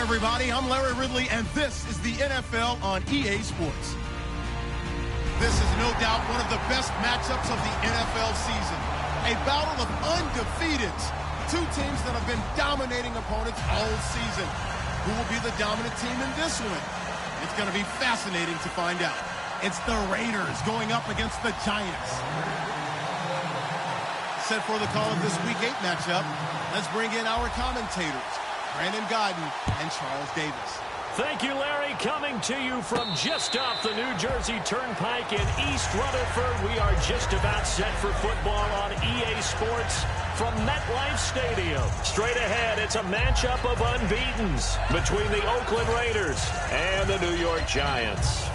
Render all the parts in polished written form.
everybody. I'm Larry Ridley, and this is the NFL on EA Sports. This is no doubt one of the best matchups of the NFL season. A battle of undefeateds. Two teams that have been dominating opponents all season. Who will be the dominant team in this one? It's going to be fascinating to find out. It's the Raiders going up against the Giants. Set for the call of this Week 8 matchup. Let's bring in our commentators, Brandon Godden and Charles Davis. Thank you, Larry. Coming to you from just off the New Jersey Turnpike in East Rutherford. We are just about set for football on EA Sports from MetLife Stadium. Straight ahead, it's a matchup of unbeatens between the Oakland Raiders and the New York Giants.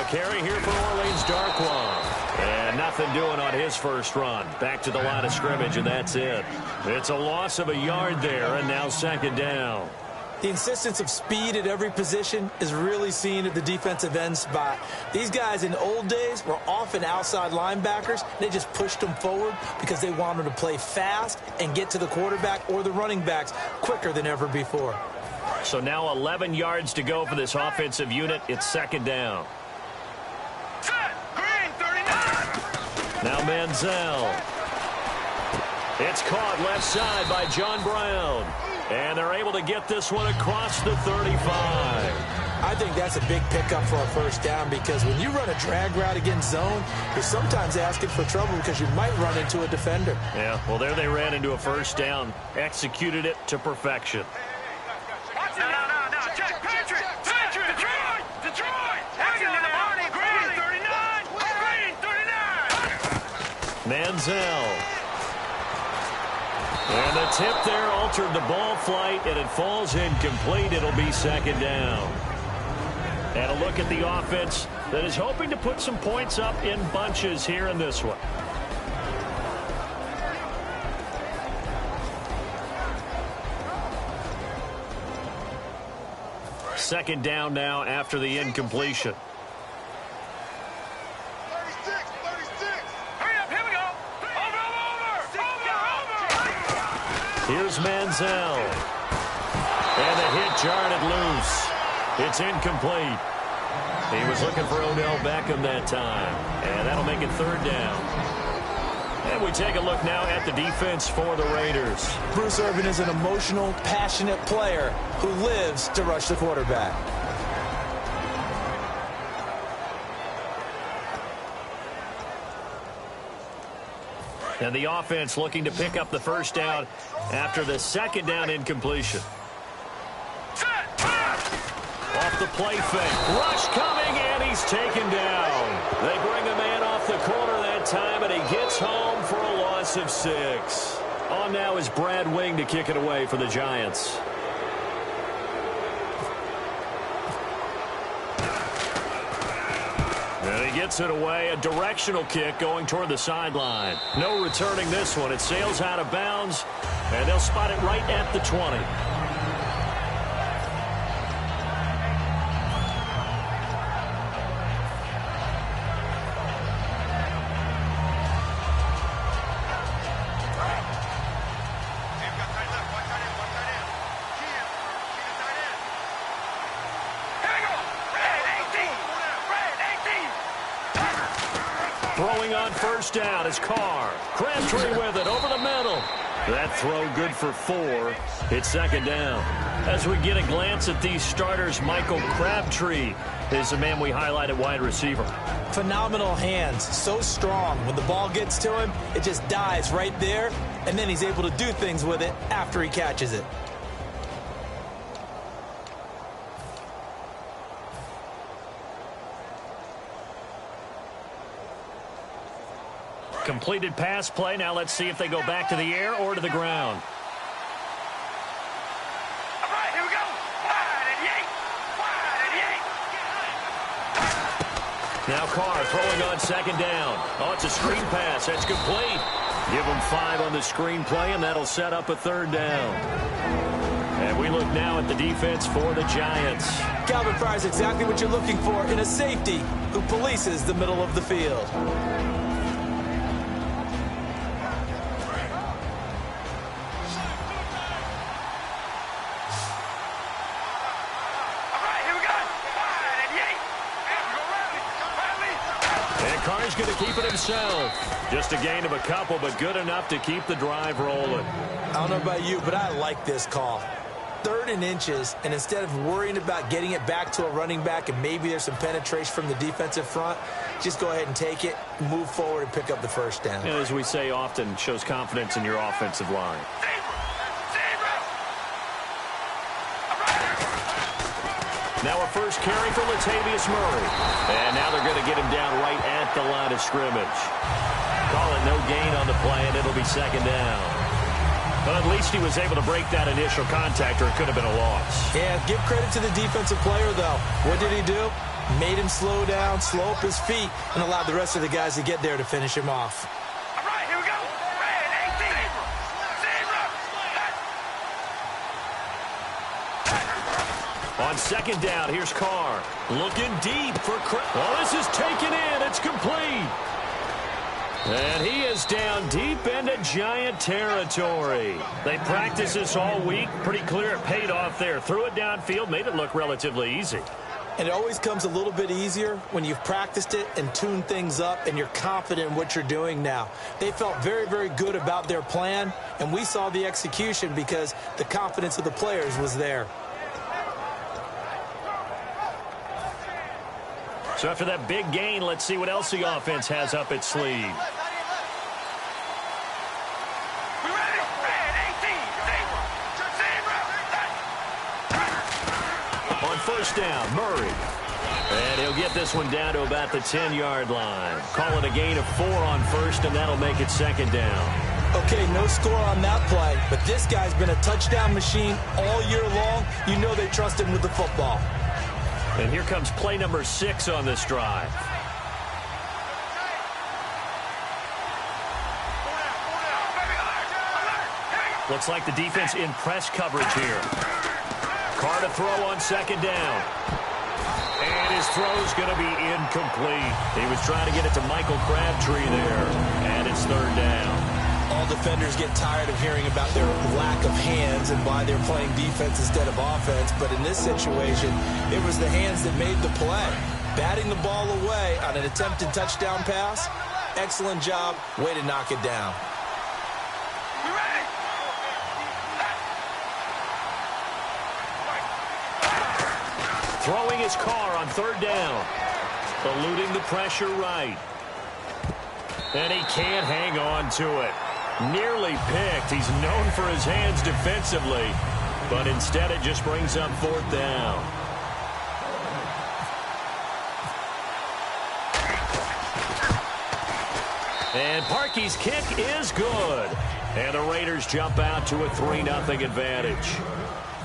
Carry here for Orleans Darkwan. And nothing doing on his first run. Back to the line of scrimmage, and that's it. It's a loss of a yard there, and now second down. The insistence of speed at every position is really seen at the defensive end spot. These guys in the old days were often outside linebackers. They just pushed them forward because they wanted to play fast and get to the quarterback or the running backs quicker than ever before. So now 11 yards to go for this offensive unit. It's second down. Now Manziel. It's caught left side by John Brown. And they're able to get this one across the 35. I think that's a big pickup for a first down because when you run a drag route against zone, you're sometimes asking for trouble because you might run into a defender. Yeah, well, there they ran into a first down. Executed it to perfection. Manziel. And the tip there altered the ball flight, and it falls incomplete. It'll be second down. And a look at the offense that is hoping to put some points up in bunches here in this one. Second down now after the incompletion. Here's Manziel. And the hit jarred it loose. It's incomplete. He was looking for Odell Beckham that time. And that'll make it third down. And we take a look now at the defense for the Raiders. Bruce Irvin is an emotional, passionate player who lives to rush the quarterback. And the offense looking to pick up the first down after the second down incompletion. Off the play fake. Rush coming, and he's taken down. They bring a man off the corner that time, and he gets home for a loss of 6. On now is Brad Wing to kick it away for the Giants. And he gets it away. A directional kick going toward the sideline. No returning this one. It sails out of bounds, and they'll spot it right at the 20. Throwing on first down is Carr. Crabtree with it over the middle. That throw good for 4. It's second down. As we get a glance at these starters, Michael Crabtree is the man we highlight at wide receiver. Phenomenal hands, so strong. When the ball gets to him, it just dives right there, and then he's able to do things with it after he catches it. Completed pass play. Now let's see if they go back to the air or to the ground. All right, here we go. Wide and yank. Now Carr throwing on second down. Oh, it's a screen pass. That's complete. Give them 5 on the screen play, and that'll set up a third down. And we look now at the defense for the Giants. Calvin Pryor's exactly what you're looking for in a safety who polices the middle of the field. Carr's going to keep it himself. Just a gain of a couple, but good enough to keep the drive rolling. I don't know about you, but I like this call. 3rd and inches, and instead of worrying about getting it back to a running back and maybe there's some penetration from the defensive front, just go ahead and take it, move forward, and pick up the first down. And as we say often, shows confidence in your offensive line. Now a first carry for Latavius Murray. And now they're going to get him down right at the line of scrimmage. Call it no gain on the play, and it'll be 2nd down. But at least he was able to break that initial contact, or it could have been a loss. Yeah, give credit to the defensive player, though. What did he do? Made him slow down, slow up his feet, and allowed the rest of the guys to get there to finish him off. All right, here we go. Red 18. On 2nd down, here's Carr. Looking deep for Oh, this is taken in. It's complete. And he is down deep into Giant territory. They practiced this all week. Pretty clear it paid off there. Threw it downfield, made it look relatively easy. And it always comes a little bit easier when you've practiced it and tuned things up and you're confident in what you're doing now. They felt very, very good about their plan, and we saw the execution because the confidence of the players was there. So after that big gain, let's see what else the offense has up its sleeve. On 1st down, Murray. And he'll get this one down to about the 10-yard line. Call it a gain of 4 on 1st, and that'll make it 2nd down. Okay, no score on that play, but this guy's been a touchdown machine all year long. You know they trust him with the football. And here comes play number 6 on this drive. Looks like the defense in press coverage here. Carr to throw on 2nd down. And his throw's going to be incomplete. He was trying to get it to Michael Crabtree there. And it's 3rd down. All defenders get tired of hearing about their lack of hands and why they're playing defense instead of offense. But in this situation, it was the hands that made the play. Batting the ball away on an attempted touchdown pass. Excellent job. Way to knock it down. Throwing his Carr on 3rd down. Eluding the pressure right. And he can't hang on to it. Nearly picked. He's known for his hands defensively, but instead it just brings up 4th down. And Parkey's kick is good. And the Raiders jump out to a 3-0 advantage.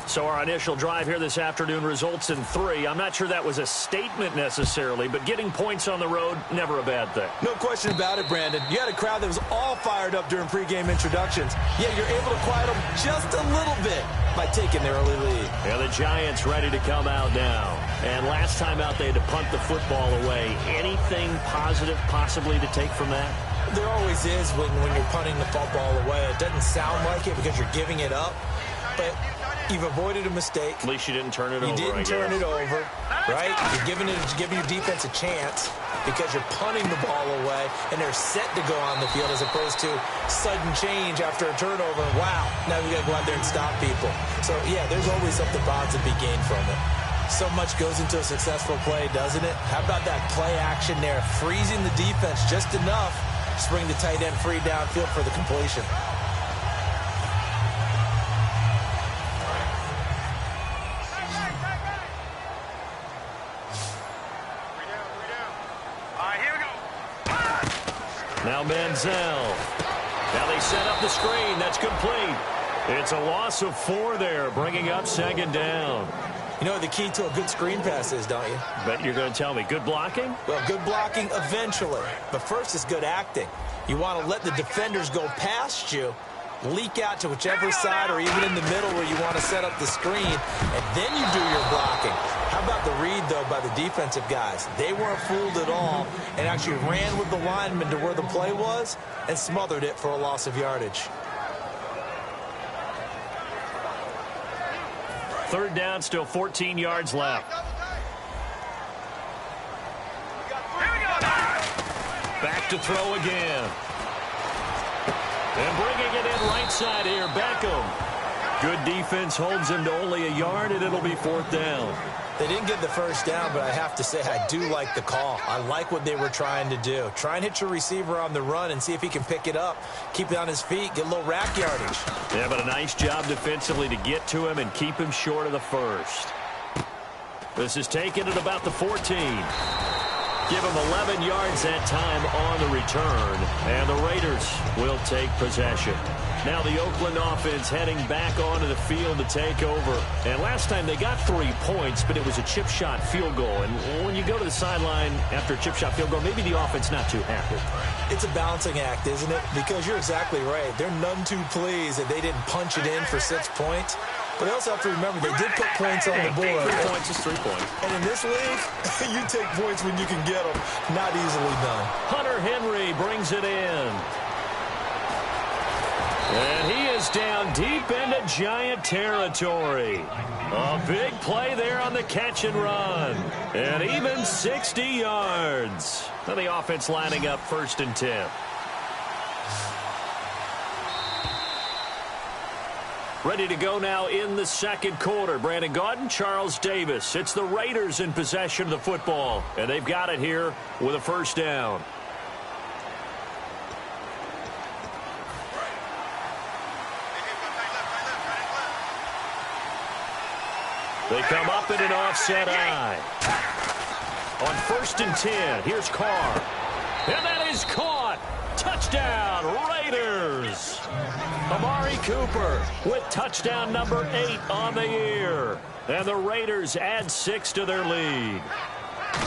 So our initial drive here this afternoon results in 3. I'm not sure that was a statement necessarily, but getting points on the road, never a bad thing. No question about it, Brandon. You had a crowd that was all fired up during pregame introductions, yet you're able to quiet them just a little bit by taking the early lead. Yeah, the Giants ready to come out now. And last time out, they had to punt the football away. Anything positive possibly to take from that? There always is when you're punting the football away. It doesn't sound like it because you're giving it up, but you've avoided a mistake. At least you didn't turn it over. You didn't turn it over, right? You're giving your defense a chance because you're punting the ball away, and they're set to go on the field as opposed to sudden change after a turnover. Wow, now we got to go out there and stop people. So, yeah, there's always something positive to be gained from it. So much goes into a successful play, doesn't it? How about that play action there, freezing the defense just enough to bring the tight end free downfield for the completion. Now Manziel. Now they set up the screen. That's complete. It's a loss of 4 there, bringing up 2nd down. You know what the key to a good screen pass is, don't you? Bet you're going to tell me. Good blocking? Well, good blocking eventually. But first is good acting. You want to let the defenders go past you leak out to whichever side or even in the middle where you want to set up the screen, and then you do your blocking. How about the read, though, by the defensive guys? They weren't fooled at all and actually ran with the lineman to where the play was and smothered it for a loss of yardage. Third down, still 14 yards left. Back to throw again. And bringing it in right side here, Beckham. Good defense holds him to only a yard, and it'll be fourth down. They didn't get the first down, but I have to say I do like the call. I like what they were trying to do. Try and hit your receiver on the run and see if he can pick it up. Keep it on his feet, get a little rack yardage. Yeah, but a nice job defensively to get to him and keep him short of the first. This is taken at about the 14. Give him 11 yards that time on the return, and the Raiders will take possession. Now the Oakland offense heading back onto the field to take over. And last time they got 3 points, but it was a chip shot field goal. And when you go to the sideline after a chip shot field goal, maybe the offense not too happy. It's a balancing act, isn't it? Because you're exactly right. They're none too pleased that they didn't punch it in for 6 points. But they also have to remember they did put points on the board. 3 points is 3 points. And in this league, you take points when you can get them. Not easily done. Hunter Henry brings it in. And he is down deep into Giant territory. A big play there on the catch and run. And even 60 yards. Now the offense lining up 1st and 10. Ready to go now in the second quarter. Brandon Gaudin, Charles Davis. It's the Raiders in possession of the football. And they've got it here with a first down. They come up in an offset eye. On 1st and 10, here's Carr. And that is caught. Touchdown, Raiders. Amari Cooper with touchdown number 8 on the year. And the Raiders add 6 to their lead.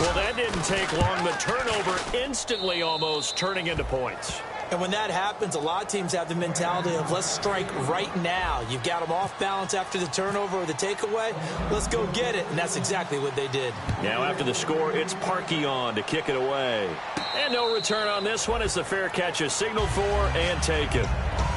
Well, that didn't take long. The turnover instantly almost turning into points. And when that happens, a lot of teams have the mentality of let's strike right now. You've got them off balance after the turnover or the takeaway. Let's go get it. And that's exactly what they did. Now after the score, it's Parkey on to kick it away. And no return on this one as the fair catch is signaled for and taken.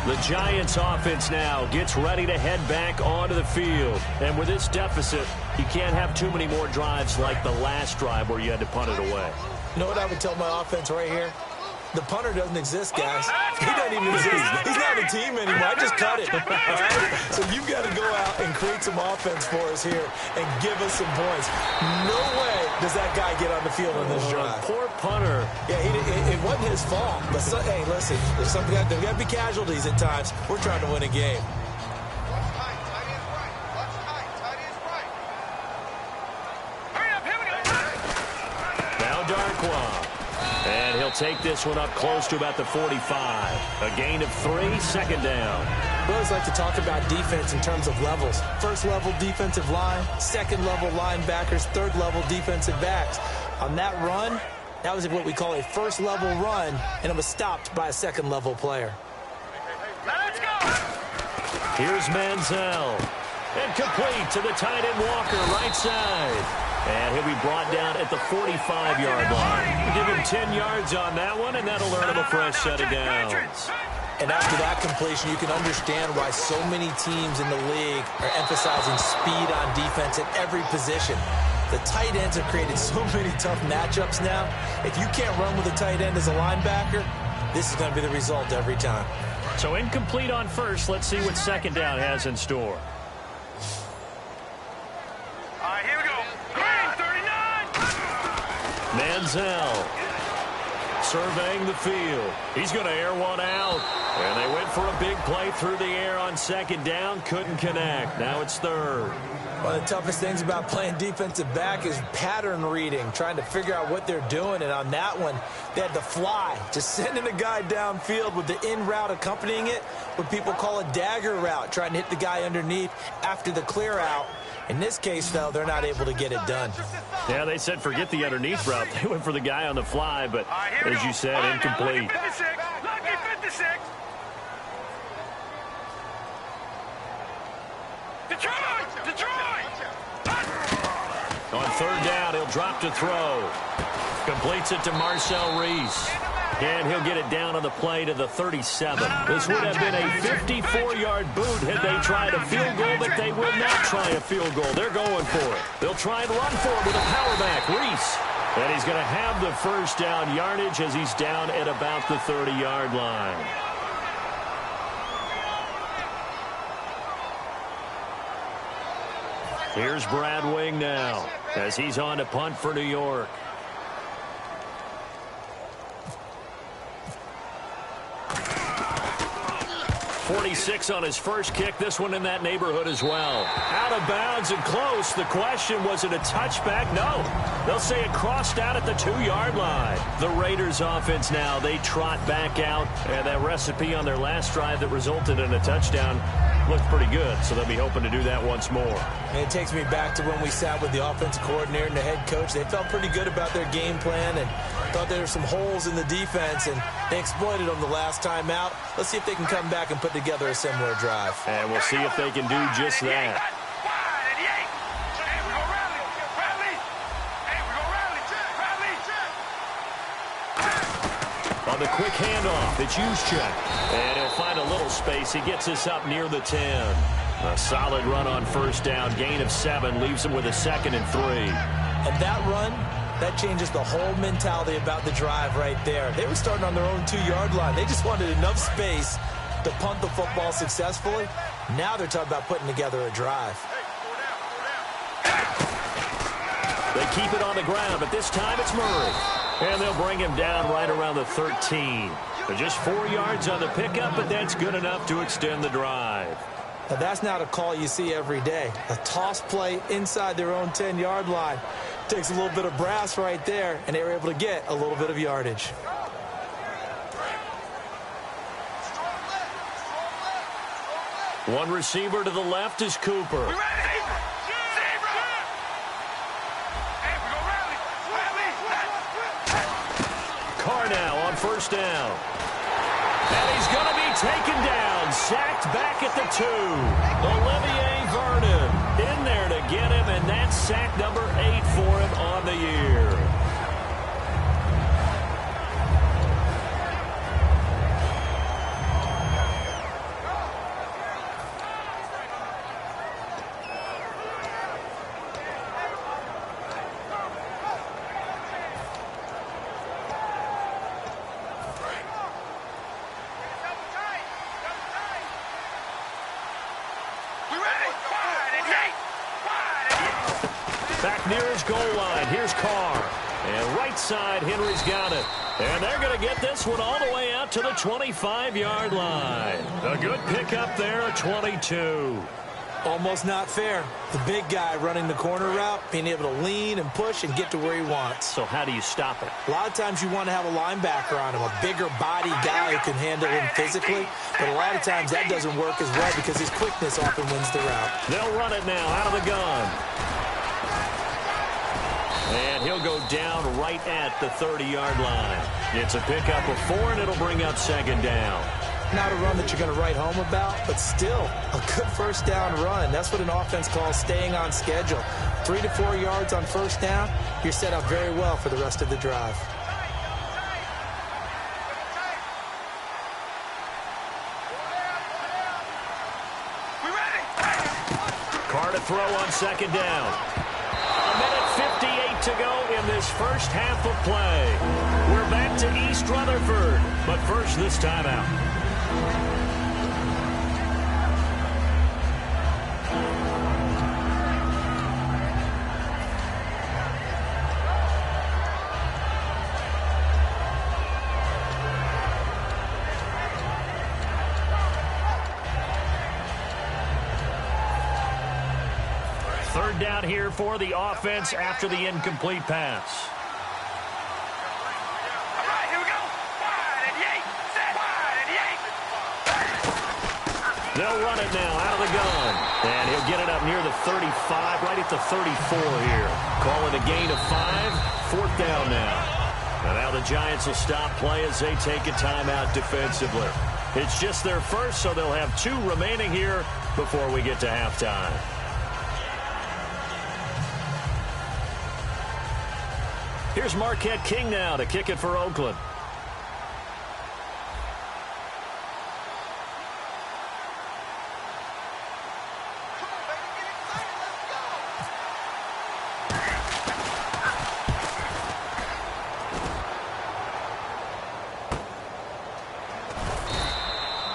The Giants offense now gets ready to head back onto the field. And with this deficit, you can't have too many more drives like the last drive where you had to punt it away. You know what I would tell my offense right here? The punter doesn't exist, guys. He doesn't even exist. He's not a team anymore. I just cut it. All right? So you've got to go out and create some offense for us here and give us some points. No way does that guy get on the field on this drive. Poor punter. Yeah, it wasn't his fault. But, hey, listen, there's got to be casualties at times. We're trying to win a game. Now Darkwa. And he'll take this one up close to about the 45. A gain of 3, second down. We always like to talk about defense in terms of levels. First level defensive line, second level linebackers, third level defensive backs. On that run, that was what we call a first level run, and it was stopped by a second level player. Let's go! Here's Manziel. And complete to the tight end Walker, right side. And he'll be brought down at the 45-yard line. Give him 10 yards on that one, and that'll earn him a fresh set of downs. And after that completion, you can understand why so many teams in the league are emphasizing speed on defense at every position. The tight ends have created so many tough matchups now. If you can't run with a tight end as a linebacker, this is going to be the result every time. So incomplete on first. Let's see what second down has in store. All right, here we go. Green, 39. Manziel surveying the field. He's going to air one out. And they went for a big play through the air on second down. Couldn't connect. Now it's third. One of the toughest things about playing defensive back is pattern reading, trying to figure out what they're doing. And on that one, they had to fly, just sending a guy downfield with the in route accompanying it, what people call a dagger route, trying to hit the guy underneath after the clear out. In this case, though, they're not able to get it done. Yeah, they said forget the underneath route. They went for the guy on the fly, but as you said, incomplete. Lucky 56. third down. He'll drop to throw. Completes it to Marcel Reese. And he'll get it down on the play to the 37. This would have been a 54-yard boot had they tried a field goal, but they will not try a field goal. They're going for it. They'll try and run for it with a power back. Reese. And he's going to have the first down yardage as he's down at about the 30-yard line. Here's Brad Wing now as he's on to punt for New York. 46 on his first kick. This one in that neighborhood as well. Out of bounds and close. The question, was it a touchback? No. They'll say it crossed out at the 2-yard line. The Raiders offense now, they trot back out. And that recipe on their last drive that resulted in a touchdown looked pretty good. So they'll be hoping to do that once more. And it takes me back to when we sat with the offensive coordinator and the head coach. They felt pretty good about their game plan and thought there were some holes in the defense, and they exploited them the last time out. Let's see if they can come back and put together a similar drive. And we'll see if they can do just that. On the quick handoff, it's Juszczyk. And he'll find a little space. He gets us up near the 10. A solid run on first down. Gain of 7 leaves him with a 2nd and 3. And that run, that changes the whole mentality about the drive right there. They were starting on their own 2-yard line. They just wanted enough space to punt the football successfully. Now they're talking about putting together a drive. They keep it on the ground, but this time it's Murray. And they'll bring him down right around the 13. But just 4 yards on the pickup, but that's good enough to extend the drive. Now that's not a call you see every day. A toss play inside their own 10-yard line. Takes a little bit of brass right there, and they were able to get a little bit of yardage. One receiver to the left is Cooper. Carr now on first down. And he's going to be taken down. Sacked back at the 2. Olivier Vernon in there to get him, and that's sack number 8 for him on the year. Back near his goal line. Here's Carr. And right side, Henry's got it. And they're going to get this one all the way out to the 25-yard line. A good pickup there at 22. Almost not fair. The big guy running the corner route, being able to lean and push and get to where he wants. So how do you stop it? A lot of times you want to have a linebacker on him, a bigger body guy who can handle him physically. But a lot of times that doesn't work as well because his quickness often wins the route. They'll run it now out of the gun. And he'll go down right at the 30-yard line. It's a pickup of 4, and it'll bring up 2nd down. Not a run that you're going to write home about, but still a good first down run. That's what an offense calls staying on schedule. 3 to 4 yards on first down, you're set up very well for the rest of the drive. Carr to throw on 2nd down. A minute 58 to go in this first half of play. We're back to East Rutherford, but first this timeout. Third down here for the offense after the incomplete pass. All right, here we go. Wide and yank. Set. Wide and yank. They'll run it now out of the gun. And he'll get it up near the 35, right at the 34 here. Call it a gain of 5. 4th down now. And now the Giants will stop play as they take a timeout defensively. It's just their first, so they'll have 2 remaining here before we get to halftime. Here's Marquette King now to kick it for Oakland.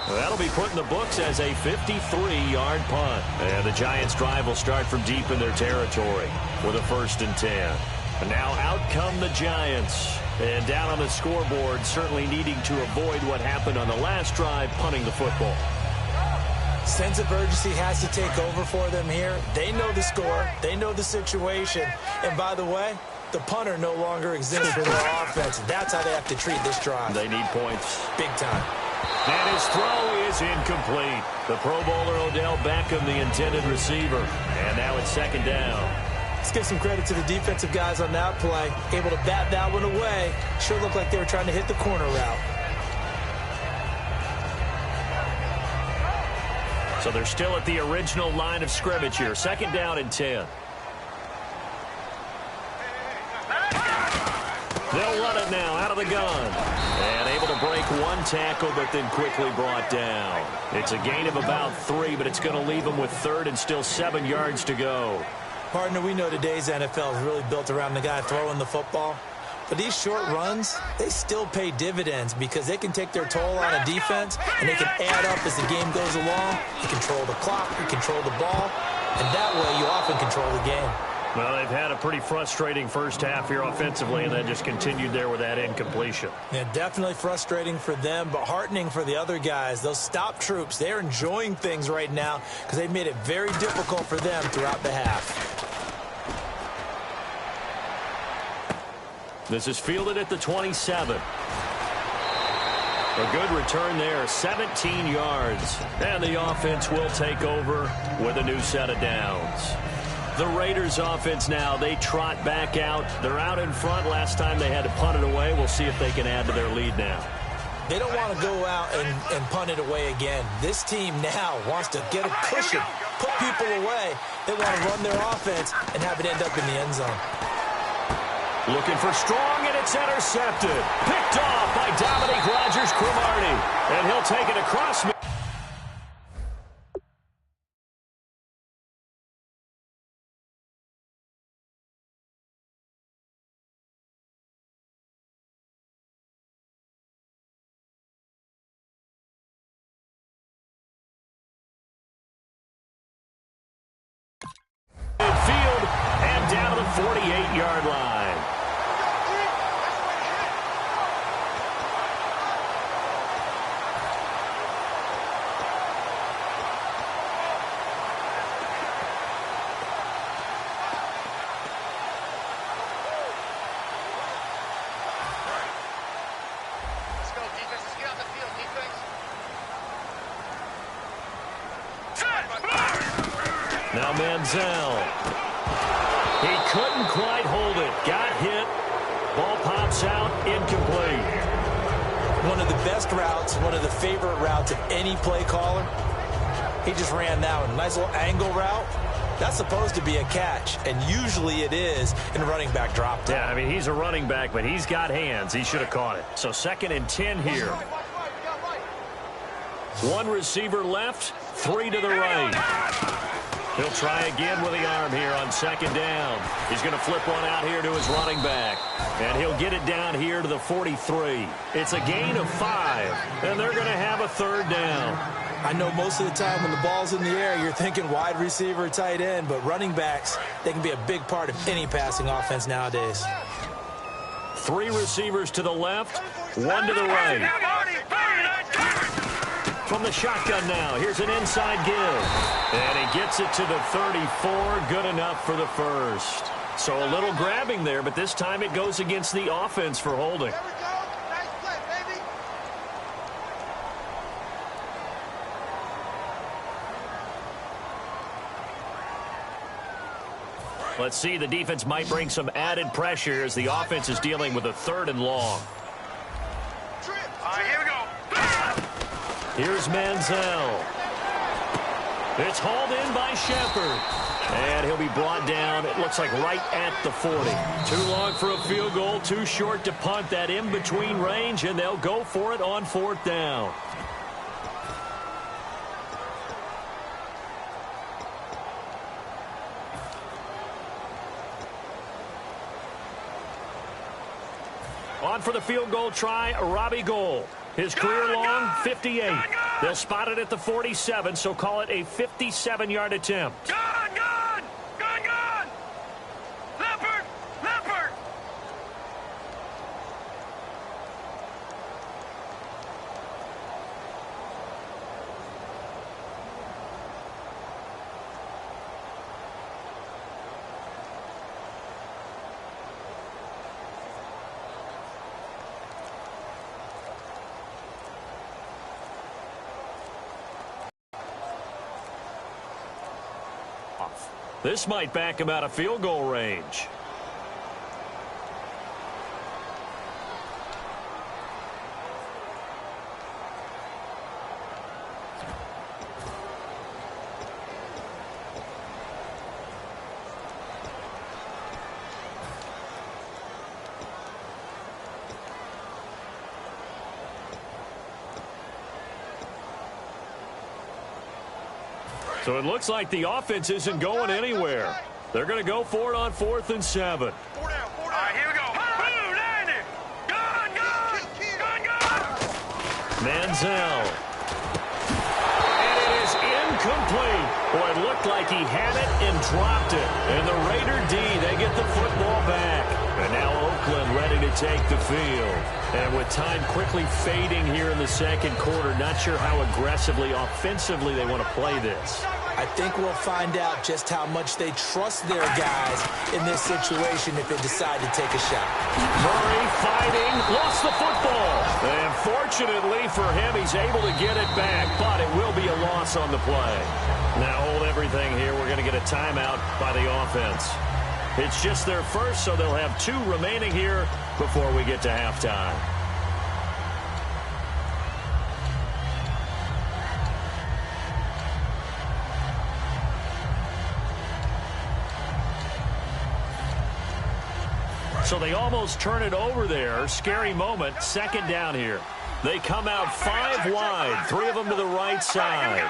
That'll be put in the books as a 53-yard punt. And the Giants' drive will start from deep in their territory with a 1st and 10. And now out come the Giants. And down on the scoreboard, certainly needing to avoid what happened on the last drive, punting the football. Sense of urgency has to take over for them here. They know the score. They know the situation. And by the way, the punter no longer exists for their offense. That's how they have to treat this drive. They need points. Big time. And his throw is incomplete. The Pro Bowler Odell Beckham, the intended receiver. And now it's 2nd down. Let's give some credit to the defensive guys on that play. Able to bat that one away. Sure looked like they were trying to hit the corner route. So they're still at the original line of scrimmage here. 2nd down and 10. They'll run it now out of the gun. And able to break one tackle, but then quickly brought down. It's a gain of about 3, but it's going to leave them with 3rd and still 7 yards to go. Partner, we know today's NFL is really built around the guy throwing the football. But these short runs, they still pay dividends because they can take their toll on a defense, and they can add up as the game goes along. You control the clock, you control the ball, and that way you often control the game. Well, they've had a pretty frustrating first half here offensively, and then just continued there with that incompletion. Yeah, definitely frustrating for them, but heartening for the other guys. Those stop troops, they're enjoying things right now because they've made it very difficult for them throughout the half. This is fielded at the 27. A good return there, 17 yards. And the offense will take over with a new set of downs. The Raiders offense now, they trot back out. They're out in front. Last time they had to punt it away. We'll see if they can add to their lead now. They don't want to go out and punt it away again. This team now wants to get a cushion, put people away. They want to run their offense and have it end up in the end zone. Looking for strong, and it's intercepted. Picked off by Dominique Rodgers-Cromartie. And he'll take it across me. Midfield and down to the 48-yard line. Let's go, defense. Let's get out the field, defense. Now Manziel. He couldn't quite hold it. Got hit. Ball pops out. Incomplete. One of the best routes, one of the favorite routes of any play caller. He just ran that one. Nice little angle route. That's supposed to be a catch, and usually it is in running back drop down. Yeah, I mean, he's a running back, but he's got hands. He should have caught it. So 2nd and 10 here. One receiver left, 3 to the right. He'll try again with the arm here on 2nd down. He's going to flip one out here to his running back. And he'll get it down here to the 43. It's a gain of 5, and they're going to have a 3rd down. I know most of the time when the ball's in the air, you're thinking wide receiver, tight end, but running backs, they can be a big part of any passing offense nowadays. 3 receivers to the left, 1 to the right. From the shotgun now, here's an inside give. And he gets it to the 34, good enough for the first. So a little grabbing there, but this time it goes against the offense for holding. Let's see, the defense might bring some added pressure as the offense is dealing with a 3rd and long. Here we go. Here's Manziel. It's hauled in by Shepard. And he'll be brought down, it looks like right at the 40. Too long for a field goal, too short to punt that in-between range, and they'll go for it on 4th down. On for the field goal try, Robbie Gould. His career long, 58. They'll spot it at the 47, so call it a 57-yard attempt. Gun! Leopard! This might back him out of field goal range. So it looks like the offense isn't going anywhere. They're going to go for it on 4th and 7. All right, here we go. Boom, landing. Gun. Manziel. And it is incomplete. Boy, it looked like he had it and dropped it. And the Raider D, they get the football back. And now Oakland ready to take the field. And with time quickly fading here in the second quarter, not sure how aggressively, offensively they want to play this. I think we'll find out just how much they trust their guys in this situation if they decide to take a shot. Murray fighting, lost the football. And fortunately for him, he's able to get it back, but it will be a loss on the play. Now hold everything here. We're going to get a timeout by the offense. It's just their first, so they'll have 2 remaining here before we get to halftime. So they almost turn it over there. Scary moment. 2nd down here. They come out 5 wide. 3 of them to the right side.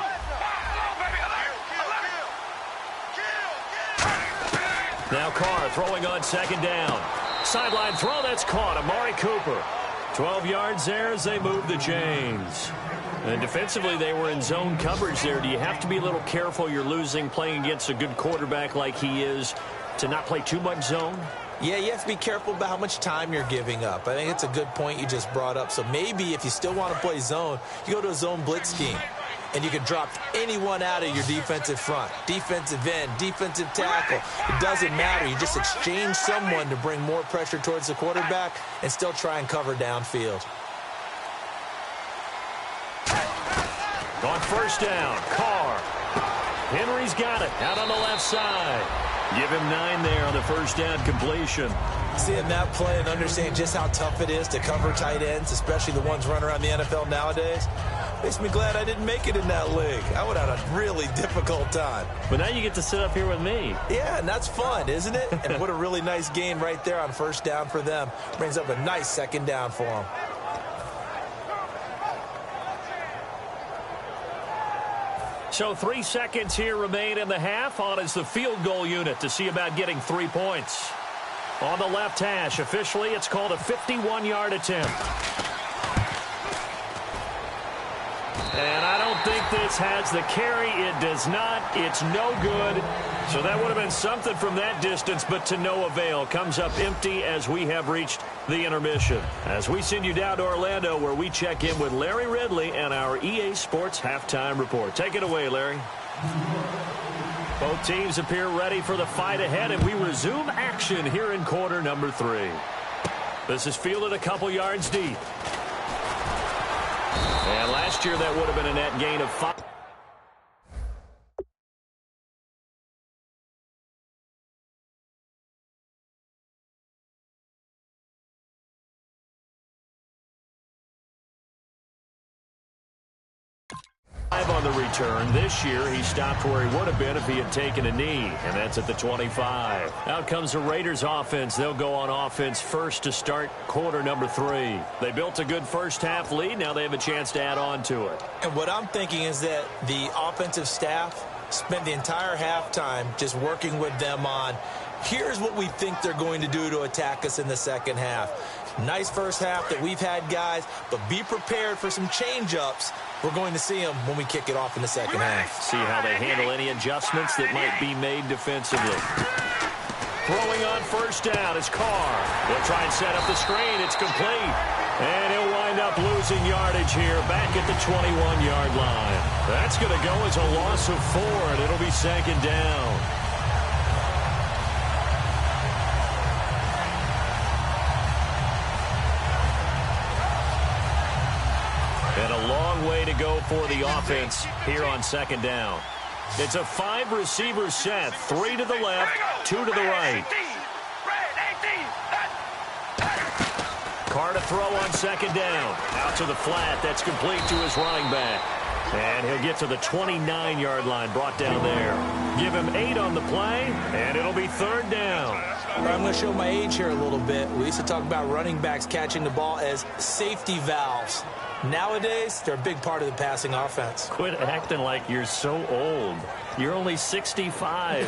Now Carr throwing on 2nd down. Sideline throw, that's caught. Amari Cooper. 12 yards there as they move the chains. And defensively, they were in zone coverage there. Do you have to be a little careful? You're losing, playing against a good quarterback like he is, to not play too much zone? Yeah, you have to be careful about how much time you're giving up. I think it's a good point you just brought up. So maybe if you still want to play zone, you go to a zone blitz scheme. And you can drop anyone out of your defensive front. Defensive end, defensive tackle. It doesn't matter. You just exchange someone to bring more pressure towards the quarterback and still try and cover downfield. On 1st down, Carr. Henry's got it out on the left side. Give him 9 there on the 1st down completion. Seeing that play and understanding just how tough it is to cover tight ends, especially the ones running around the NFL nowadays, makes me glad I didn't make it in that league. I would have had a really difficult time. But now you get to sit up here with me. Yeah, and that's fun, isn't it? And what a really nice gain right there on 1st down for them. Brings up a nice 2nd down for them. So 3 seconds here remain in the half. On is the field goal unit to see about getting 3 points. On the left hash, officially it's called a 51-yard attempt. And I don't think this has the carry. It does not. It's no good. So that would have been something from that distance, but to no avail. Comes up empty as we have reached the intermission. As we send you down to Orlando, where we check in with Larry Ridley and our EA Sports Halftime Report. Take it away, Larry. Both teams appear ready for the fight ahead, and we resume action here in quarter number 3. This is fielded a couple yards deep. And last year, that would have been a net gain of 5. On the return this year, he stopped where he would have been if he had taken a knee, and that's at the 25. Out comes the Raiders offense. They'll go on offense first to start quarter number 3. They built a good first half lead. Now they have a chance to add on to it. And what I'm thinking is that the offensive staff spent the entire halftime just working with them on, here's what we think they're going to do to attack us in the second half. Nice first half that we've had, guys, but be prepared for some change-ups. We're going to see them when we kick it off in the second half. See how they handle any adjustments that might be made defensively. Throwing on first down is Carr. They'll try and set up the screen. It's complete. And he'll wind up losing yardage here back at the 21-yard line. That's going to go as a loss of 4, and it'll be second down. And a long way to go for the offense here on second down. It's a 5-receiver set, 3 to the left, 2 to the right. Carr to throw on second down. Out to the flat. That's complete to his running back. And he'll get to the 29-yard line, brought down there. Give him 8 on the play, and it'll be third down. I'm going to show my age here a little bit. We used to talk about running backs catching the ball as safety valves. Nowadays, they're a big part of the passing offense. Quit acting like you're so old. You're only 65.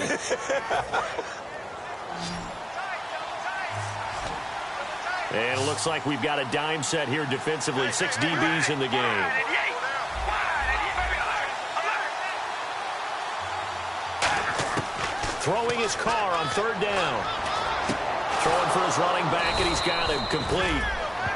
And it looks like we've got a dime set here defensively. 6 DBs in the game. Throwing his Carr on third down. Throwing for his running back, and he's got him complete.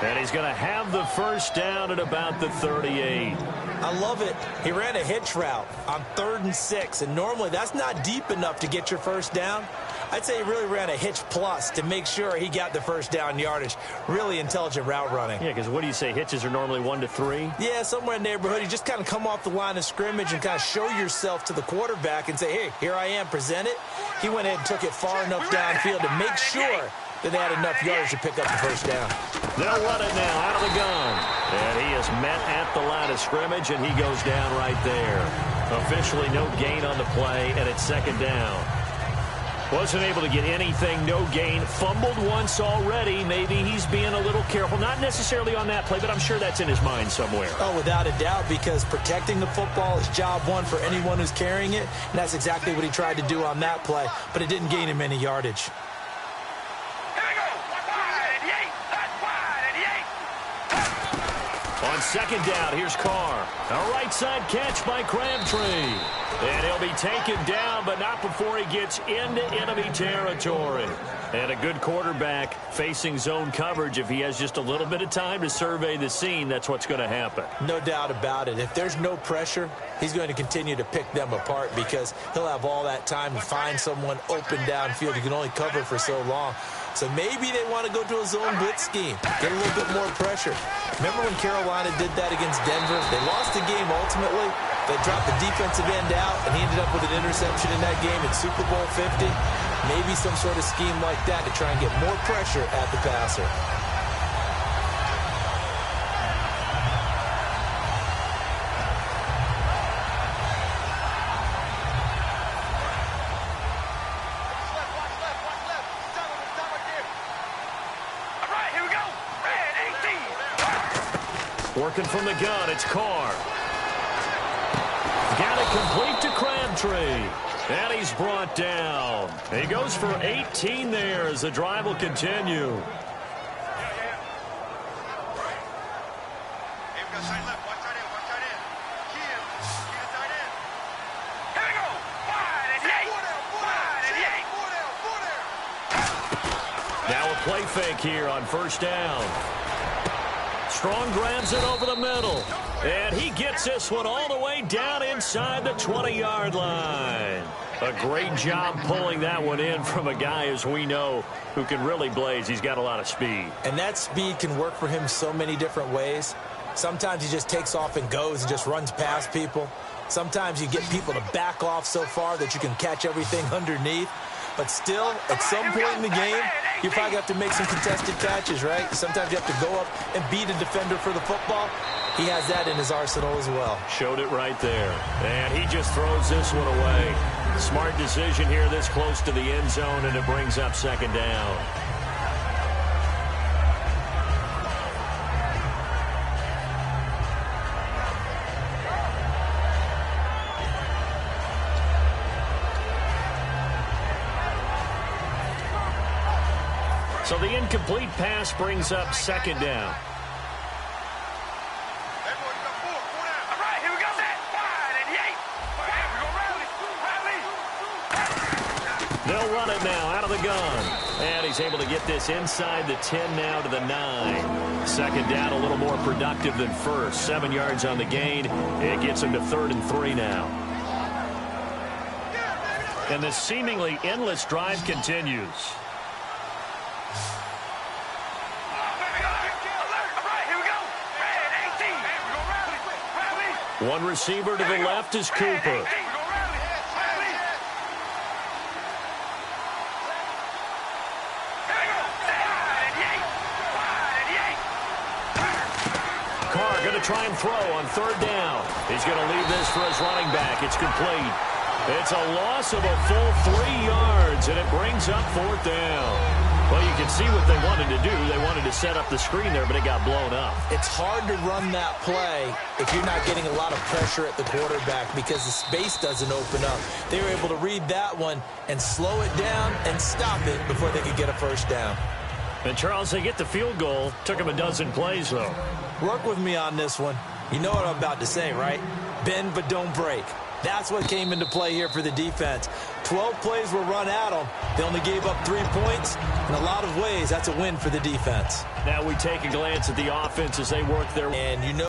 And he's going to have the first down at about the 38. I love it. He ran a hitch route on 3rd and 6, and normally that's not deep enough to get your first down. I'd say he really ran a hitch plus to make sure he got the first down yardage. Really intelligent route running. Yeah, because what do you say? Hitches are normally 1 to 3? Yeah, somewhere in the neighborhood. You just kind of come off the line of scrimmage and kind of show yourself to the quarterback and say, hey, here I am, present it. He went ahead and took it far enough downfield to make sure that they had enough yards to pick up the first down. They'll run it now out of the gun. And he is met at the line of scrimmage, and he goes down right there. Officially no gain on the play, and it's second down. Wasn't able to get anything, no gain. Fumbled once already. Maybe he's being a little careful. Not necessarily on that play, but I'm sure that's in his mind somewhere. Oh, without a doubt, because protecting the football is job one for anyone who's carrying it. And that's exactly what he tried to do on that play, but it didn't gain him any yardage. On second down, here's Carr. A right side catch by Crabtree. And he'll be taken down, but not before he gets into enemy territory. And a good quarterback facing zone coverage. If he has just a little bit of time to survey the scene, that's what's going to happen. No doubt about it. If there's no pressure, he's going to continue to pick them apart because he'll have all that time to find someone open downfield. He can only cover for so long. So maybe they want to go to a zone blitz scheme, get a little bit more pressure. Remember when Carolina did that against Denver? They lost the game ultimately. They dropped the defensive end out, and he ended up with an interception in that game in Super Bowl 50. Maybe some sort of scheme like that to try and get more pressure at the passer. Working from the gun, it's Carr. Got it complete to Crabtree. And he's brought down. He goes for 18 there as the drive will continue. Now a play fake here on first down. Strong grabs it over the middle. And he gets this one all the way down inside the 20-yard line. A great job pulling that one in from a guy, as we know, who can really blaze. He's got a lot of speed. And that speed can work for him so many different ways. Sometimes he just takes off and goes and just runs past people. Sometimes you get people to back off so far that you can catch everything underneath. But still, at some point in the game, you probably have to make some contested catches, right? Sometimes you have to go up and beat a defender for the football. He has that in his arsenal as well. Showed it right there. And he just throws this one away. Smart decision here this close to the end zone, and it brings up second down. So the incomplete pass brings up second down. They'll run it now out of the gun. And he's able to get this inside the 10 now to the 9. Second down a little more productive than first. 7 yards on the gain. It gets him to 3rd and 3 now. And this seemingly endless drive continues. One receiver to the left is Cooper. Carr going to try and throw on 3rd down. He's going to leave this for his running back. It's complete. It's a loss of a full 3 yards, and it brings up 4th down. Well, you can see what they wanted to do. They wanted to set up the screen there, but it got blown up. It's hard to run that play if you're not getting a lot of pressure at the quarterback because the space doesn't open up. They were able to read that one and slow it down and stop it before they could get a first down. And, Charles, they get the field goal. Took them a dozen plays, though. Work with me on this one. You know what I'm about to say, right? Bend but don't break. That's what came into play here for the defense. 12 plays were run at them. They only gave up 3 points. In a lot of ways, that's a win for the defense. Now we take a glance at the offense as they work their... And you know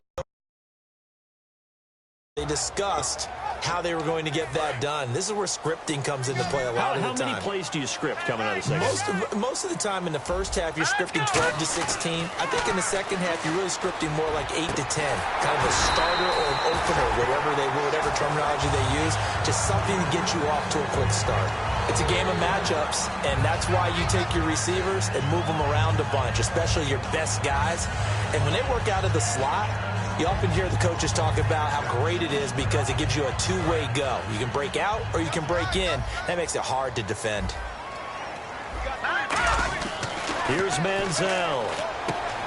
they discussed how they were going to get that done. This is where scripting comes into play a lot of the time. How many plays do you script coming out of the second? Most of the time in the first half, you're scripting 12 to 16. I think in the second half, you're really scripting more like 8 to 10. Kind of a starter or an opener, whatever terminology they use. Just something to get you off to a quick start. It's a game of matchups, and that's why you take your receivers and move them around a bunch, especially your best guys. And when they work out of the slot, you often hear the coaches talk about how great it is because it gives you a two-way go. You can break out or you can break in. That makes it hard to defend. Here's Manziel.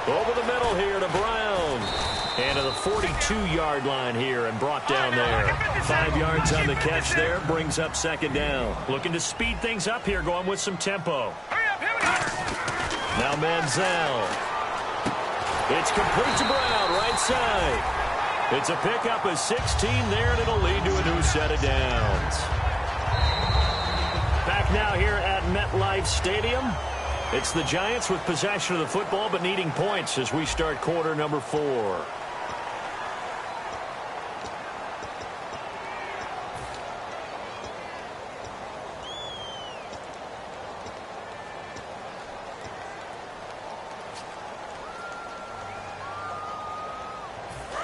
Over the middle here to Brown. And to the 42-yard line here and brought down there. 5 yards on the catch there. Brings up second down. Looking to speed things up here, going with some tempo. Now Manziel. It's complete to Brown, right side. It's a pickup of 16 there, and it'll lead to a new set of downs. Back now here at MetLife Stadium. It's the Giants with possession of the football, but needing points as we start quarter number 4.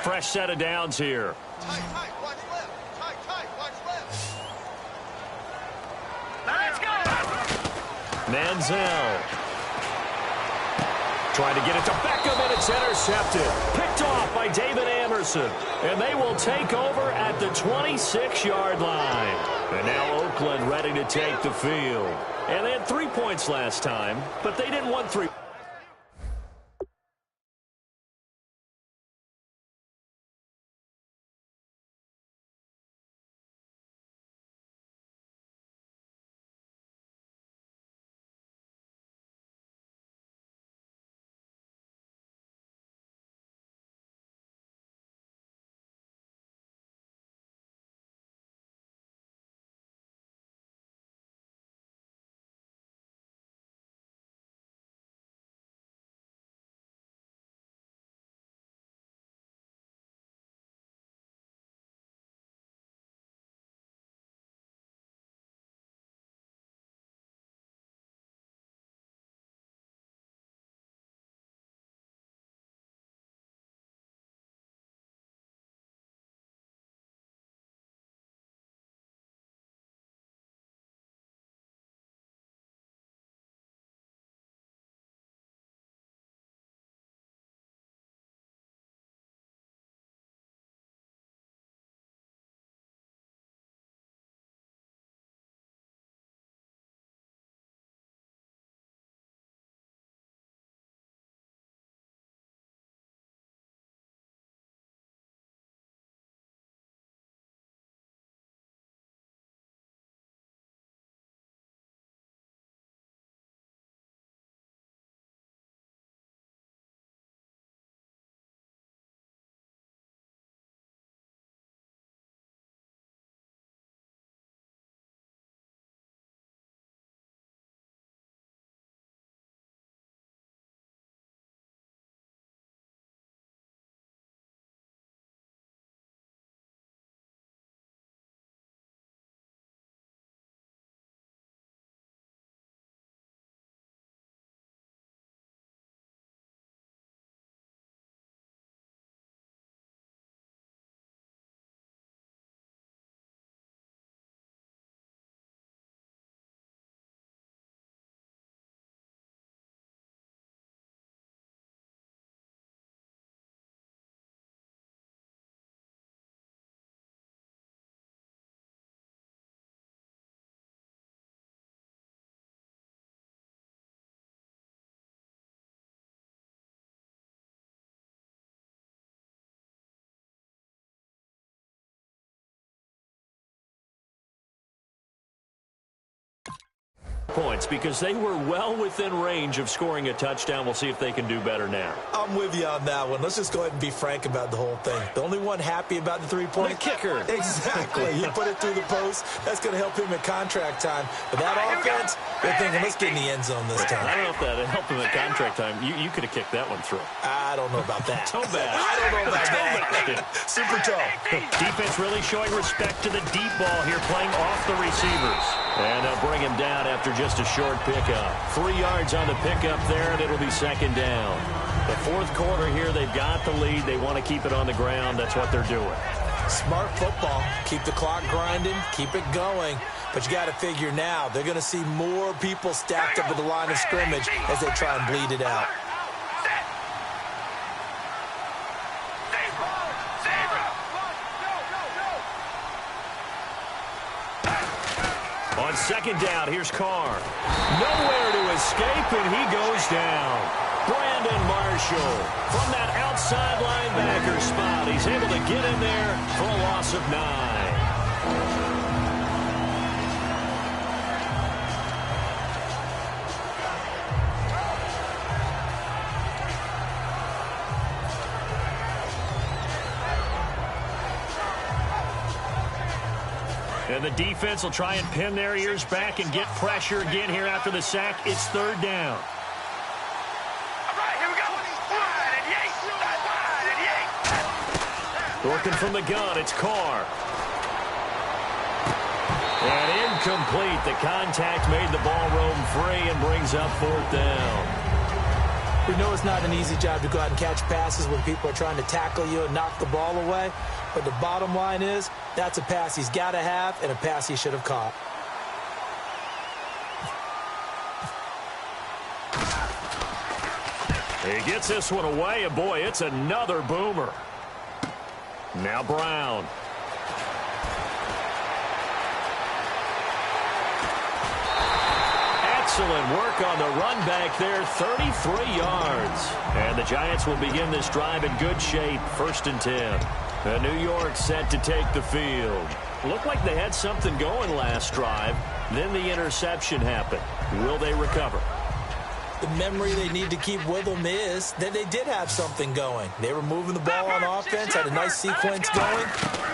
Fresh set of downs here. Tight, watch left. Tight, watch left. Let's go. Manziel. Trying to get it to Beckham, and it's intercepted. Picked off by David Anderson. And they will take over at the 26-yard line. And now Oakland ready to take the field. And they had 3 points last time, but they didn't want 3. points because they were well within range of scoring a touchdown. We'll see if they can do better now. I'm with you on that one. Let's just go ahead and be frank about the whole thing. The only one happy about the three-point. The kicker. Exactly. He put it through the post. That's going to help him at contract time. But that offense, they're thinking, let's get in the end zone this time. I don't know if that helped him at contract time. You could have kicked that one through. I don't know about that. Toe bash. I don't know about that. Super toe. Defense really showing respect to the deep ball here, playing off the receivers. And they'll bring him down after just a short pickup. 3 yards on the pickup there, and it'll be second down. The fourth quarter here, they've got the lead. They want to keep it on the ground. That's what they're doing. Smart football. Keep the clock grinding. Keep it going. But you got to figure now, they're going to see more people stacked up at the line of scrimmage as they try and bleed it out. On second down, here's Carr. Nowhere to escape, and he goes down. Brandon Marshall from that outside linebacker spot. He's able to get in there for a loss of 9. And the defense will try and pin their ears back and get pressure again here after the sack. It's third down. All right, here we go. Wide and Yates. Working from the gun, it's Carr. And incomplete. The contact made the ball roam free and brings up fourth down. We know it's not an easy job to go out and catch passes when people are trying to tackle you and knock the ball away. But the bottom line is, that's a pass he's got to have and a pass he should have caught. He gets this one away, and boy, it's another boomer. Now Brown. Excellent work on the run back there, 33 yards. And the Giants will begin this drive in good shape, 1st and 10. New York set to take the field. Looked like they had something going last drive. Then the interception happened. Will they recover? The memory they need to keep with them is that they did have something going. They were moving the ball on offense, had a nice sequence going.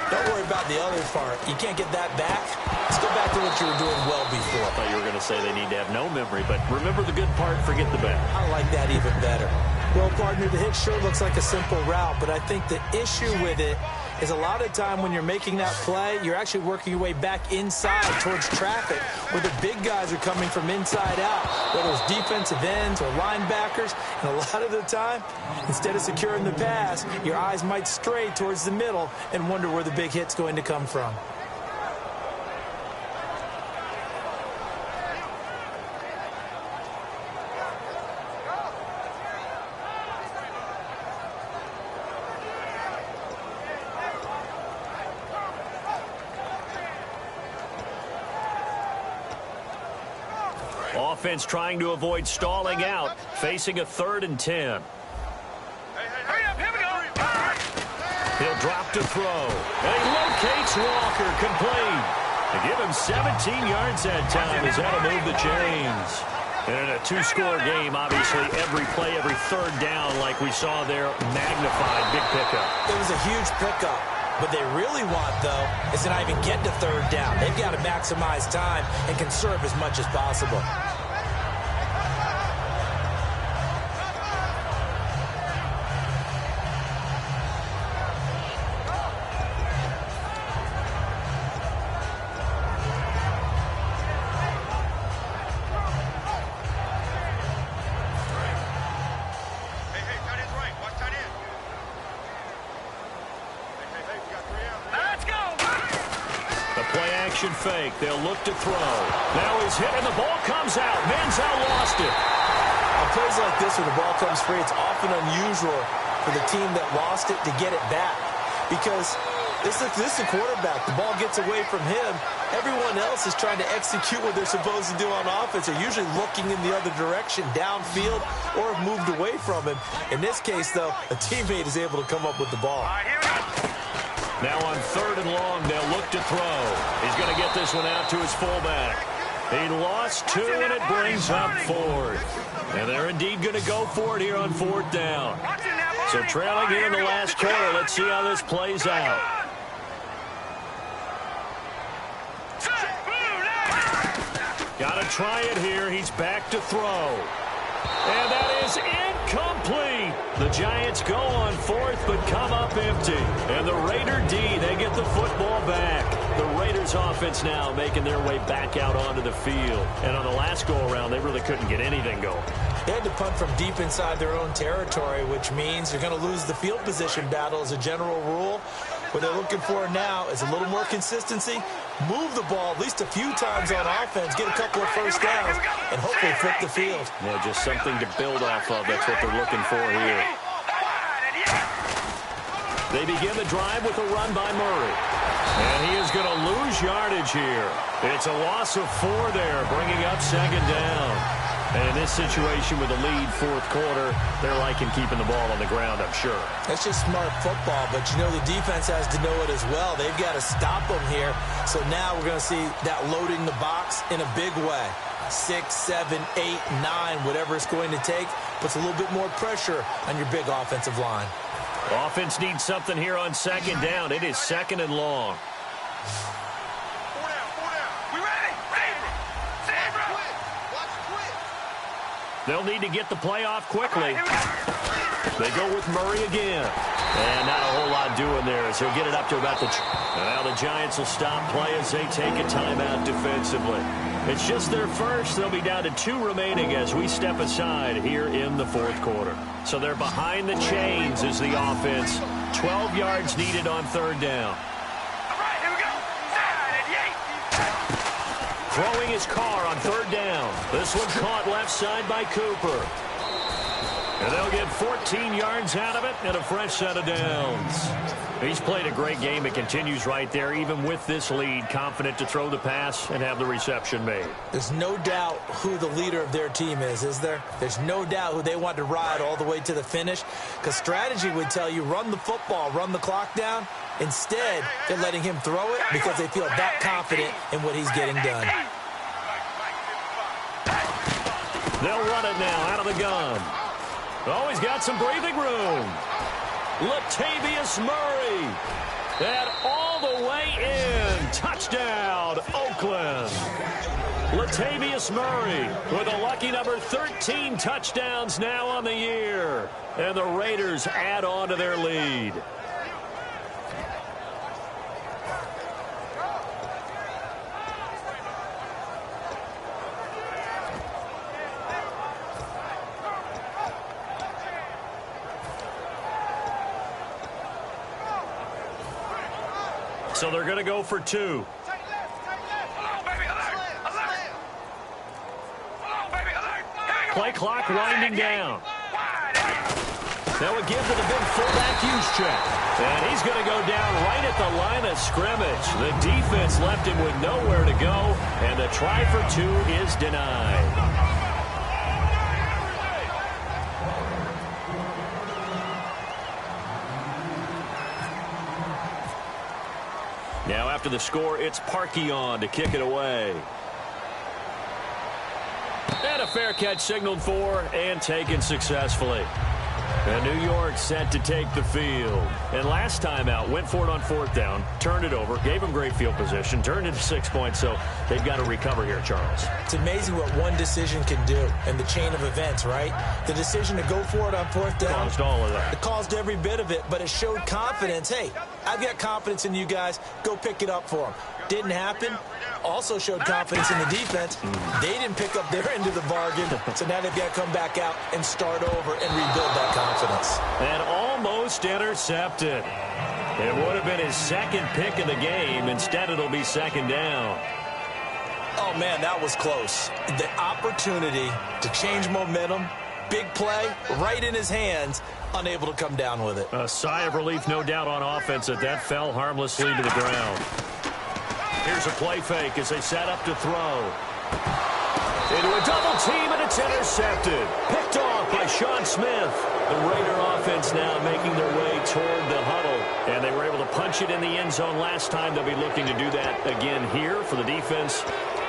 Don't worry about the other part. You can't get that back. Let's go back to what you were doing well before. I thought you were going to say they need to have no memory, but remember the good part, forget the bad. I like that even better. Well, partner, the hit sure looks like a simple route, but I think the issue with it is a lot of time when you're making that play, you're actually working your way back inside towards traffic where the big guys are coming from inside out, whether it's defensive ends or linebackers. And a lot of the time, instead of securing the pass, your eyes might stray towards the middle and wonder where the big hit's going to come from. Offense trying to avoid stalling out, facing a 3rd and 10. Hurry up, here we go. He'll drop to throw. And he locates Walker, complete. They give him 17 yards that time as that'll move the chains. And in a 2-score game, obviously every play, every third down, like we saw there, magnified, big pickup. It was a huge pickup. What they really want, though, is to not even get to third down. They've got to maximize time and conserve as much as possible. Fake. They'll look to throw. Now he's hit and the ball comes out. Manziel lost it. On plays like this where the ball comes free, it's often unusual for the team that lost it to get it back. Because this is a quarterback. The ball gets away from him. Everyone else is trying to execute what they're supposed to do on offense. They're usually looking in the other direction, downfield, or have moved away from him. In this case, though, a teammate is able to come up with the ball. Now on 3rd and long, they'll look to throw. He's going to get this one out to his fullback. He lost 2, and it brings up 4th. And they're indeed going to go for it here on 4th down. So trailing here in the last quarter. Let's see how this plays out. Got to try it here. He's back to throw. And that is incomplete. The Giants go on 4th, but come up empty. And the Raider D, they get the football back. The Raiders offense now making their way back out onto the field. And on the last go-around, they really couldn't get anything going. They had to punt from deep inside their own territory, which means you're going to lose the field position battle as a general rule. What they're looking for now is a little more consistency, move the ball at least a few times on offense, get a couple of first downs, and hopefully flip the field. Yeah, just something to build off of. That's what they're looking for here. They begin the drive with a run by Murray. And he is going to lose yardage here. It's a loss of 4 there, bringing up 2nd down. And in this situation with a lead 4th quarter, they're liking keeping the ball on the ground, I'm sure. That's just smart football, but you know the defense has to know it as well. They've got to stop them here. So now we're going to see that loading the box in a big way. 6, 7, 8, 9, whatever it's going to take, puts a little bit more pressure on your big offensive line. Offense needs something here on 2nd down. It is 2nd and long. They'll need to get the play off quickly. They go with Murray again. And not a whole lot doing there as he'll get it up to about the... And now the Giants will stop play as they take a timeout defensively. It's just their first. They'll be down to 2 remaining as we step aside here in the 4th quarter. So they're behind the chains as the offense. 12 yards needed on 3rd down. Throwing his car on 3rd down. This one caught left side by Cooper. And they'll get 14 yards out of it and a fresh set of downs. He's played a great game. It continues right there, even with this lead, confident to throw the pass and have the reception made. There's no doubt who the leader of their team is there? There's no doubt who they want to ride all the way to the finish, because strategy would tell you run the football, run the clock down. Instead, they're letting him throw it because they feel that confident in what he's getting done. They'll run it now out of the gun. Oh, he's got some breathing room. Latavius Murray. And all the way in. Touchdown, Oakland. Latavius Murray with a lucky number 13 touchdowns now on the year. And the Raiders add on to their lead. So they're going to go for 2. Play clock winding down. That would give to the big fullback Juszczyk. And he's going to go down right at the line of scrimmage. The defense left him with nowhere to go, and the try for 2 is denied. Now after the score, it's Parkey on to kick it away. And a fair catch signaled for and taken successfully. And New York set to take the field. And last time out, went for it on 4th down, turned it over, gave them great field position, turned it to 6 points, so they've got to recover here, Charles. It's amazing what one decision can do in the chain of events, right? The decision to go for it on 4th down. Caused all of that. It caused every bit of it, but it showed confidence. Hey, I've got confidence in you guys. Go pick it up for them. Didn't happen. Also showed confidence in the defense. They didn't pick up their end of the bargain, so now they've got to come back out and start over and rebuild that confidence. And almost intercepted. It would have been his 2nd pick of the game. Instead, it'll be 2nd down. Oh, man, that was close. The opportunity to change momentum, big play, right in his hands, unable to come down with it. A sigh of relief, no doubt, on offense that fell harmlessly to the ground. Here's a play fake as they set up to throw. Into a double team, and it's intercepted. Picked off by Sean Smith. The Raider offense now making their way toward the huddle. And they were able to punch it in the end zone last time. They'll be looking to do that again here for the defense.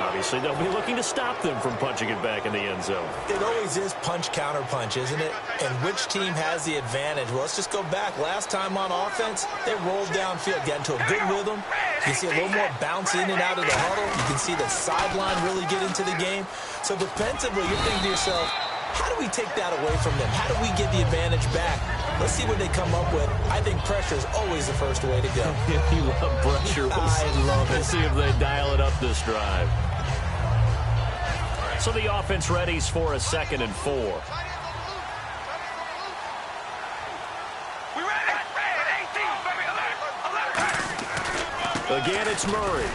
Obviously, they'll be looking to stop them from punching it back in the end zone. It always is punch-counter-punch, isn't it? And which team has the advantage? Well, let's just go back. Last time on offense, they rolled downfield, got into a good rhythm. You can see a little more bounce in and out of the huddle. You can see the sideline really get into the game. So defensively, you're thinking to yourself, how do we take that away from them? How do we get the advantage back? Let's see what they come up with. I think pressure is always the first way to go. You love pressure. I love it. Let's see if they dial it up this drive. So the offense readies for a 2nd and 4. Again, it's Murray.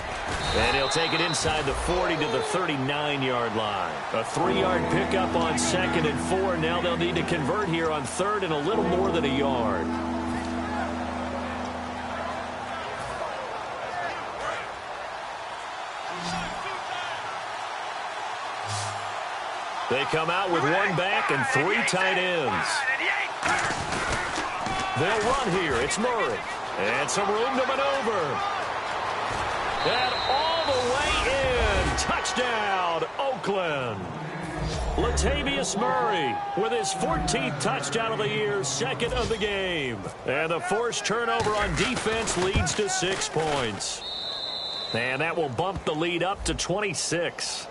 And he'll take it inside the 40 to the 39-yard line. A 3-yard pickup on 2nd and 4. Now they'll need to convert here on 3rd and a little more than a yard. They come out with 1 back and 3 tight ends. They'll run here. It's Murray. And some room to maneuver. And all the way in. Touchdown, Oakland. Latavius Murray with his 14th touchdown of the year, 2nd of the game. And the forced turnover on defense leads to 6 points. And that will bump the lead up to 26.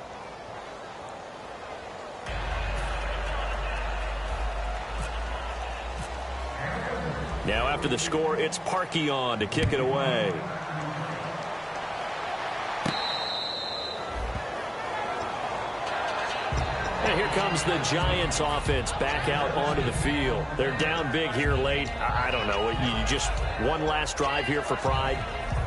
Now after the score, it's Parkey on to kick it away. And here comes the Giants offense back out onto the field. They're down big here late. I don't know. You just one last drive here for pride.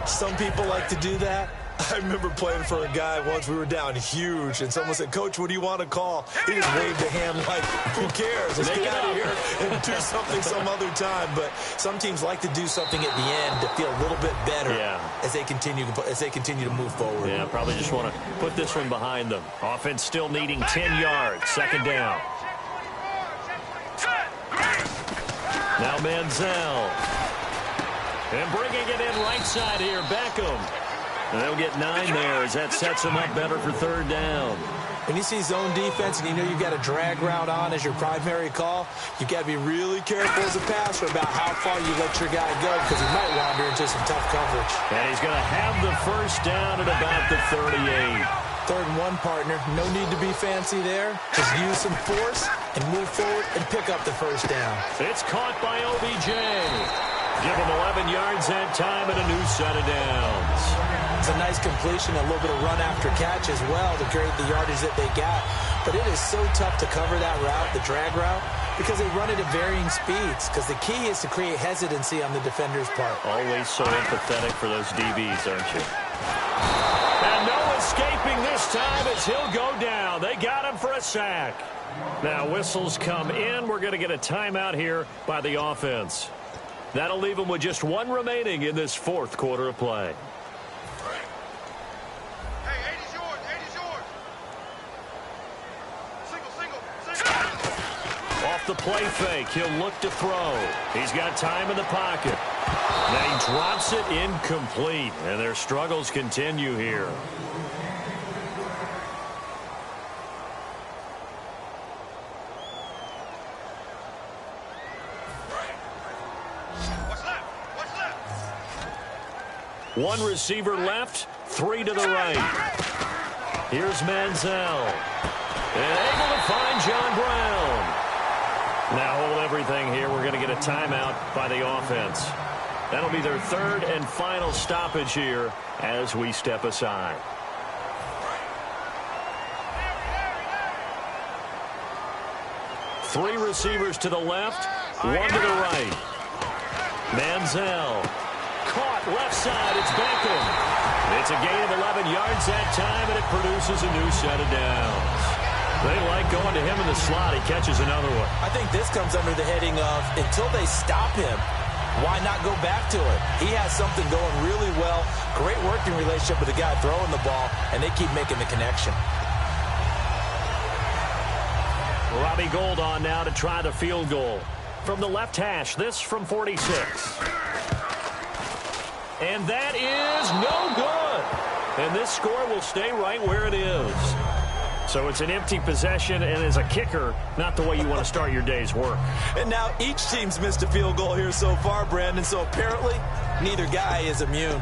Some people like to do that. I remember playing for a guy once. We were down huge, and someone said, "Coach, what do you want to call?" He just waved a hand like, who cares? Let's get out of here and do something some other time. But some teams like to do something at the end to feel a little bit better as they continue to move forward. Yeah, probably just want to put this one behind them. Offense still needing 10 yards. 2nd down. Now Manziel. And bringing it in right side here, Beckham. And they'll get 9 there as that sets them up better for 3rd down. When you see zone defense and you know you've got a drag route on as your primary call, you've got to be really careful as a passer about how far you let your guy go because he might wander into some tough coverage. And he's going to have the 1st down at about the 38. 3rd and 1, partner. No need to be fancy there. Just use some force and move forward and pick up the 1st down. It's caught by OBJ. Give him 11 yards that time and a new set of downs. It's a nice completion, a little bit of run after catch as well to create the yardage that they got. But it is so tough to cover that route, the drag route, because they run it at varying speeds. Because the key is to create hesitancy on the defender's part. Always so empathetic for those DBs, aren't you? And no escaping this time as he'll go down. They got him for a sack. Now whistles come in. We're going to get a timeout here by the offense. That'll leave them with just 1 remaining in this 4th quarter of play. Off the play fake, he'll look to throw. He's got time in the pocket. Now he drops it incomplete, and their struggles continue here. One receiver left, 3 to the right. Here's Manziel. And able to find John Brown. Now hold everything here. We're going to get a timeout by the offense. That'll be their 3rd and final stoppage here as we step aside. Three receivers to the left, 1 to the right. Manziel. Caught left side. It's Beckham. It's a gain of 11 yards that time, and it produces a new set of downs. They like going to him in the slot. He catches another one. I think this comes under the heading of until they stop him, why not go back to it? He has something going really well. Great working relationship with the guy throwing the ball, and they keep making the connection. Robbie Gould on now to try the field goal. From the left hash, this from 46. And that is no good. And this score will stay right where it is. So it's an empty possession, and as a kicker, not the way you want to start your day's work. And now each team's missed a field goal here so far, Brandon, so apparently neither guy is immune.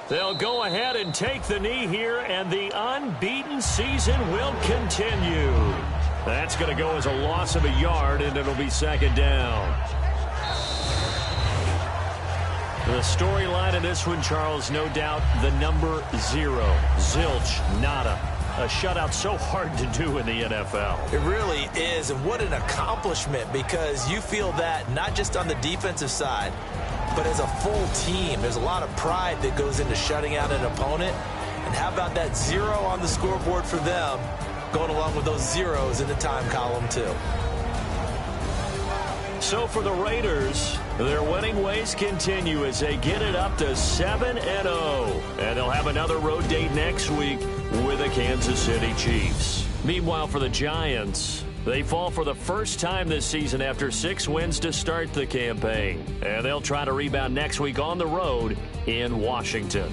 They'll go ahead and take the knee here, and the unbeaten season will continue. That's going to go as a loss of a yard, and it'll be second down. The storyline in this one, Charles, no doubt the number 0. Zilch, nada. A shutout so hard to do in the NFL. It really is, and what an accomplishment, because you feel that not just on the defensive side, but as a full team. There's a lot of pride that goes into shutting out an opponent. And how about that 0 on the scoreboard for them, going along with those zeros in the time column, too. So for the Raiders, their winning ways continue as they get it up to 7-0. And they'll have another road date next week with the Kansas City Chiefs. Meanwhile, for the Giants, they fall for the first time this season after 6 wins to start the campaign. And they'll try to rebound next week on the road in Washington.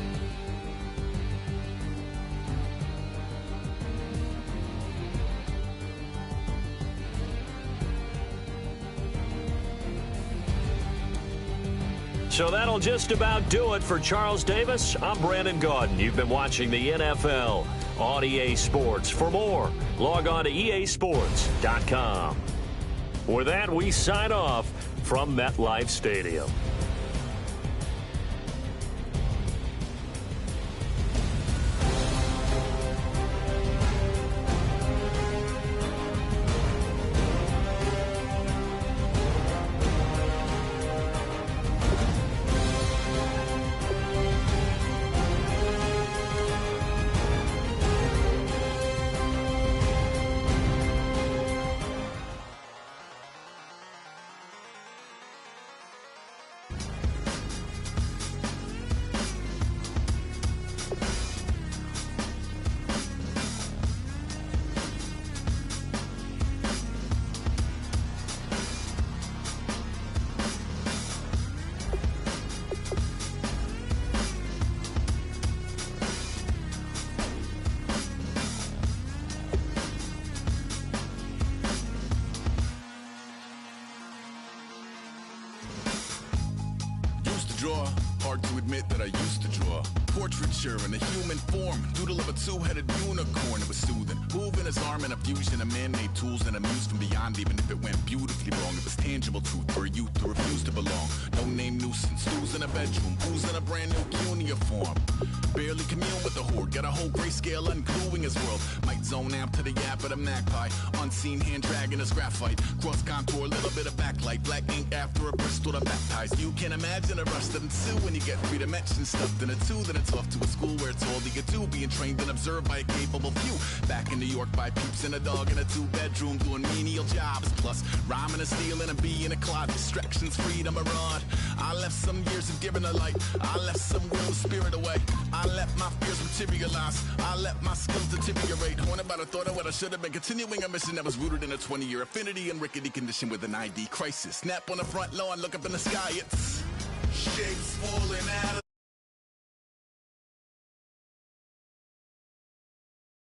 So that'll just about do it for Charles Davis. I'm Brandon Gaudin. You've been watching the NFL on EA Sports. For more, log on to easports.com. With that, we sign off from MetLife Stadium. Hard to admit that I used to draw portraiture in a human form, doodle of a two-headed unicorn. It was soothing, moving his arm in a fusion of man-made tools and a muse from beyond. Even if it went beautifully wrong, it was tangible truth for a youth to refuse to belong. No name nuisance, who's in a bedroom, who's in a brand new uniform. Barely commune with the horde, got a whole grayscale ungluing his world. Might zone out to the yap of the magpie, unseen hand dragging his graphite. Cross contour, a little bit of backlight, black ink after a Bristol to baptize. You can imagine a rush that ensue when you get 3 dimensions stuffed in a 2. Then it's off to a school where it's all you get to, being trained and observed by a capable few. Back in New York by peeps and a dog in a 2-bedroom doing menial jobs. Plus rhyming and stealing and being a clod, distractions, freedom, a rod. I left some years of giving a light, I left some will spirit away. I let my fears materialize, I let my skills deteriorate. Haunted by the thought of what I should have been, continuing a mission that was rooted in a 20-year affinity and rickety condition with an ID crisis. Snap on the front lawn, look up in the sky, it's shapes falling out of